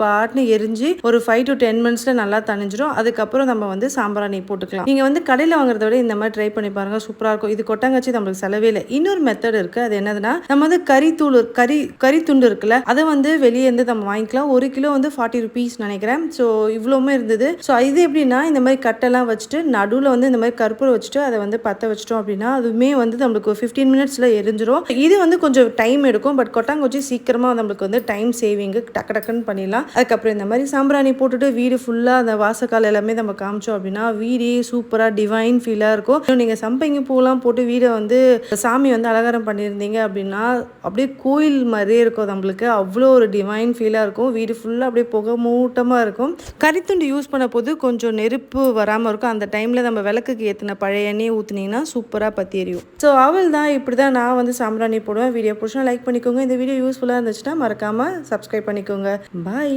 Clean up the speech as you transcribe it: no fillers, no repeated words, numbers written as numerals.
பாட்னு எரிஞ்சு ஒரு 5 to 10 மினிட்ஸ்ல நல்லா தணிஞ்சிரும். அதுக்கப்புறம் நம்ம வந்து சாம்பிராணி போட்டுக்கலாம். நீங்க வந்து கடையில் வாங்குறத விட இந்த மாதிரி ட்ரை பண்ணி பாருங்க, சூப்பரா இருக்கும். இது கொட்டாங்கச்சி நம்மளுக்கு செலவே இல்லை. இன்னொரு மெத்தட் இருக்கு. அது என்னதுன்னா, நம்ம வந்து கறி துண்டு இருக்குல்ல, அதை வந்து வெளியே இருந்து நம்ம வாங்கிக்கலாம். 1 கிலோ வந்து 40 rupees நினைக்கிறேன். ஸோ இவ்வளவுமே இருந்தது. ஸோ இது எப்படின்னா, இந்த மாதிரி கட்டெல்லாம் வச்சுட்டு நடுவில் வந்து இந்த மாதிரி கற்பூரம் வச்சுட்டு அதை வந்து பற்ற வச்சிட்டோம் அப்படின்னா அதுவுமே வந்து நம்மளுக்கு 15 மினிட்ஸ்ல எரிஞ்சிரும். இது வந்து கொஞ்சம் டைம் எடுக்கும். பட் கொட்டாங்குச்சி சீக்கிரமா நம்மளுக்கு வந்து டைம் சேவிங், டக்கு டக்குன்னு பண்ணிடலாம். அதுக்கப்புறம் இந்த மாதிரி சாம்பிராணி போட்டுட்டு வீடு ஃபுல்லா அந்த வாசக்கால் எல்லாமே நம்ம காமிச்சோம் அப்படின்னா வீடே சூப்பரா டிவைன் ஃபீலா இருக்கும். நீங்க சம்பங்கி பூலாம் போட்டு வீடை வந்து சாமி வந்து அலங்காரம் பண்ணியிருந்தீங்க அப்படின்னா அப்படியே கோயில் மாதிரியே இருக்கும். நம்மளுக்கு அவ்வளோ ஒரு டிவைன் ஃபீலா இருக்கும். வீடு ஃபுல்லா அப்படியே புகை மூட்டமா இருக்கும். கரித்துண்டு யூஸ் பண்ண போது கொஞ்சம் நெருப்பு வராமல் இருக்கும். அந்த டைமில் நம்ம விளக்குக்கு ஏற்றின பழைய எண்ணெயை ஊற்றினீங்கன்னா சூப்பராக பற்றி எரியும். ஸோ அவள் தான் இப்படி தான் நான் வந்து சாம்பிராணி போடுவேன். வீடியோ பிடிச்சா லைக் பண்ணிக்கோங்க. இந்த வீடியோ யூஸ்ஃபுல்லாக இருந்துச்சுன்னா மறக்காமல் சப்ஸ்கிரைப் பண்ணிக்கோங்க. பாய்.